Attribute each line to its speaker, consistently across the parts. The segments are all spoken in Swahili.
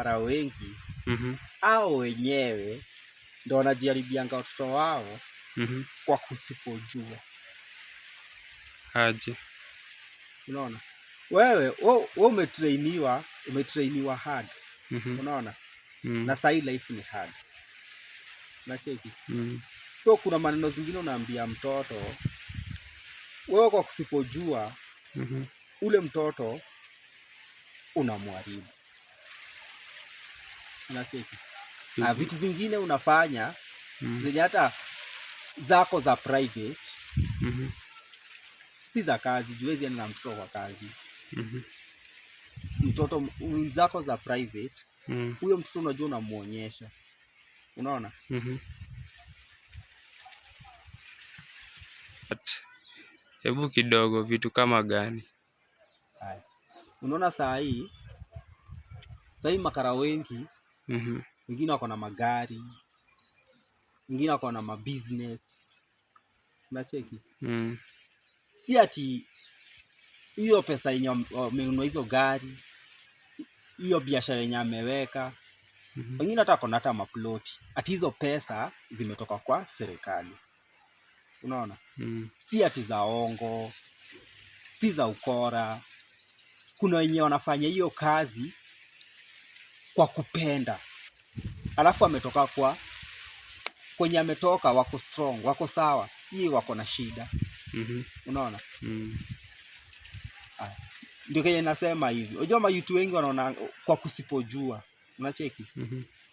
Speaker 1: makara wengi
Speaker 2: Mhm.
Speaker 1: hao wenyewe ndio wanajaribianga watoto wao
Speaker 2: Mhm.
Speaker 1: kwa kusipojua.
Speaker 2: Aje.
Speaker 1: Unaona? Wewe umetrainiwa hard. Unaona? Na sahi life ni hard. Unacheki? So kuna maneno zingine unaambia mtoto wewe kwa kusipojua ule mtoto unamharibu. Unacheki? Vitu zingine unafanya zenye hata zako za private si za kazi, juwezi na mtoto kwa kazi. Mtoto zako za private huyo mtoto unajua unamuonyesha. Unaona?
Speaker 2: Hebu kidogo vitu kama gani?
Speaker 1: Haya. Unaona saa hii makara wengi wengine wako na magari, wengine wako na mabusiness. Unacheki? Si ati hiyo pesa yenye amenunua hizo gari, hiyo biashara yenye ameweka, wengine hata wako na hata maploti, ati hizo pesa zimetoka kwa serikali. Unaona? Si ati za ongo, si za ukora. Kuna wenye wanafanya hiyo kazi kwa kupenda. Alafu ametoka kwenye ametoka wako strong, wako sawa, si wako na shida. Unaona? Ndio kile nasema hivi. Unajua mayouth wengi wanaona kwa kusipojua. Unacheki?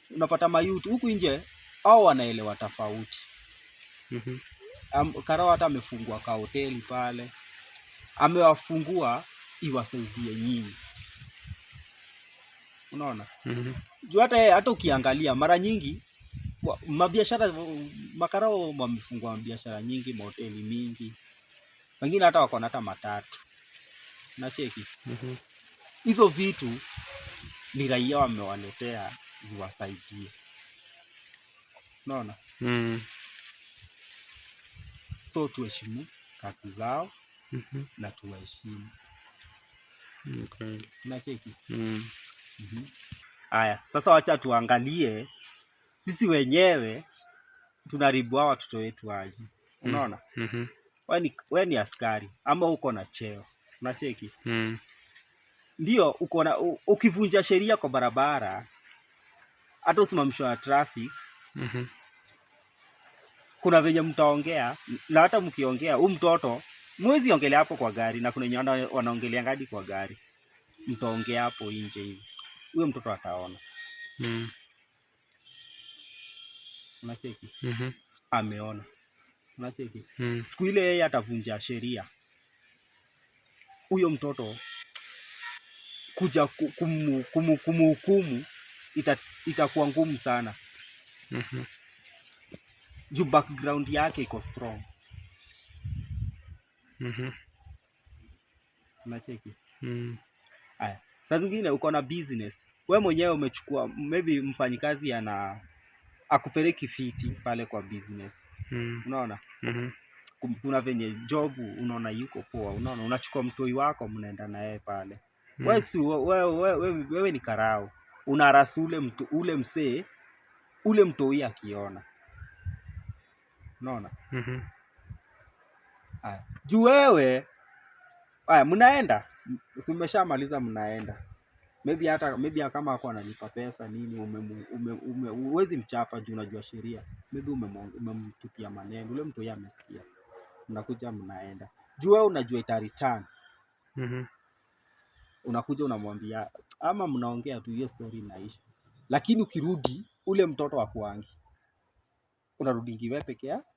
Speaker 1: Unapata mayouth huku nje au wanaelewa tofauti. Karao hata amefungua ka hoteli pale. Amewafungua iwasaidie nyinyi. Unaona? Juu hata ukiangalia mara nyingi mabiashara makarao wamefungua biashara nyingi, mahoteli mingi. Wengine hata wako na hata matatu. Unacheki? Hizo vitu ni raia wamewaletea ziwasaidie. Unaona? So tuheshimu kazi zao na tuwaheshimu.
Speaker 2: Okay.
Speaker 1: Unacheki? Haya, sasa wacha tuangalie sisi wenyewe tunaharibu hao watoto wetu aje. Unaona? Wewe ni askari ama uko na cheo. Unacheki? Ndio uko na ukivunja sheria kwa barabara hata usimamishwe na traffic. Kuna venye mtaongea na hata mkiongea huyu mtoto mwezi ongelea hapo kwa gari na kuna wenye wanaongelea ngadi kwa gari. Mtaongea hapo nje hivi. Huyo mtoto ataona. Unacheki? Ameona. Unacheki? Siku ile yeye atavunja sheria. Huyo mtoto kuja kumhukumu itakuwa ngumu sana. Juu background yake iko strong. Unacheki? Haya. Saa zingine uko na business. Wewe mwenyewe umechukua maybe mfanyikazi akupeleki fiti pale kwa business. Unaona? Kuna venye job unaona yuko poa. Unaona? Unachukua mtoi wako mnaenda na yeye pale. Wewe ni karao. Unarasu ule msee ule mtoi akiona. Unaona? Juu wewe mnaenda. Si umeshamaliza mnaenda. Maybe kama hakuwa analipa pesa nini huwezi mchapa juu unajua sheria. Maybe umemtupia maneno. Ule mtoi amesikia. Mnakuja mnaenda. Juu wewe unajua itareturn. Unakuja unamwambia ama mnaongea tu hiyo story inaisha. Lakini ukirudi ule mtoto hakuangi. Unarudingi wewe peke yako.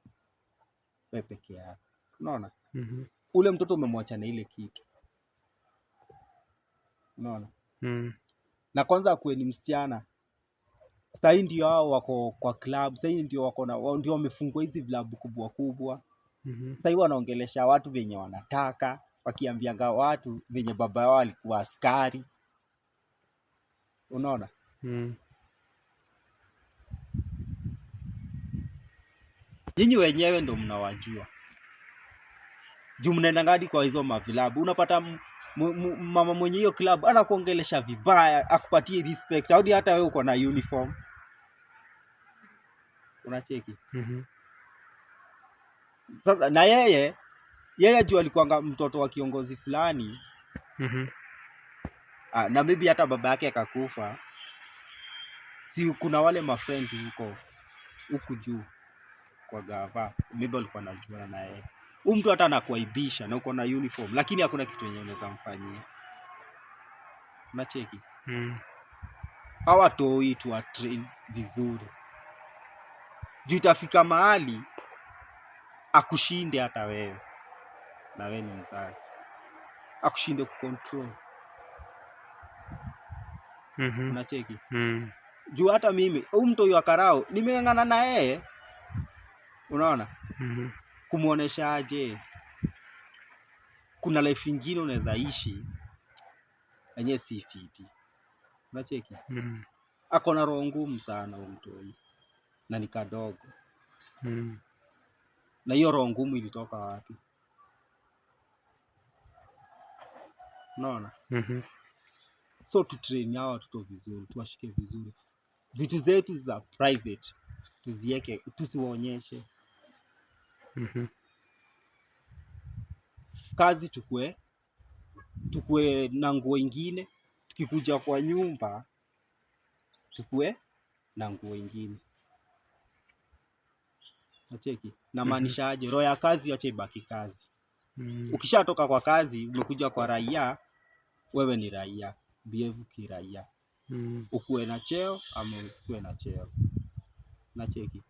Speaker 1: Unaona? Ule mtoto umemwacha na ile kitu. Unaona? Na kwanza akuwe ni msichana. Sasa hii ndio hao wako kwa club, sasa hii ndio ndio wamefungua hizi vilabu kubwa kubwa. Sasa hii wanaongelesha watu venye wanataka, wakiambianga watu venye baba yao alikuwa askari. Unaona? Nyinyi wenyewe ndio mnawajua. Juu mnaenda ngadi kwa hizo mavilabu. Unapata mama mwenye hiyo club anakuongelesha vibaya, akupatie respect hadi hata wewe uko na uniform. Unacheki? Sasa na yeye juu alikuwa mtoto wa kiongozi fulani. Na maybe hata baba yake akakufa. Si kuna wale mafriend huku juu kwa gava, maybe alikuwa anajuana na yeye. Huyu mtu hata anakuaibisha na uko na uniform, lakini hakuna kitu yenye unaweza mfanyia. Unacheki? Hawa toi tu train vizuri. Juu itafika mahali akushinde hata wewe. Na wewe ni mzazi. Akushinde kucontrol. Unacheki? Juu hata mimi, huyu mtu wa Karao, nimeng'ang'ana na yeye. Unaona? Kumuonesha aje kuna life ingine unaweza ishi yenye si fiti. Unacheki? Ako na roho ngumu sana huyu mtu. Na ni kadogo. Na hiyo roho ngumu ilitoka wapi? Unaona? So tutrain hao watoto vizuri, tuwashike vizuri. Vitu zetu za private tuziweke, tusiwaonyeshe. Kazi tukue na nguo ingine, tukikuja kwa nyumba tukue na nguo ingine. Unacheki? Na maanisha aje, roho ya kazi acha ibaki kazi. Ukishatoka kwa kazi, umekuja kwa raia, wewe ni raia, behave kiraia. Ukuwe na cheo ama usikuwe na cheo. Unacheki?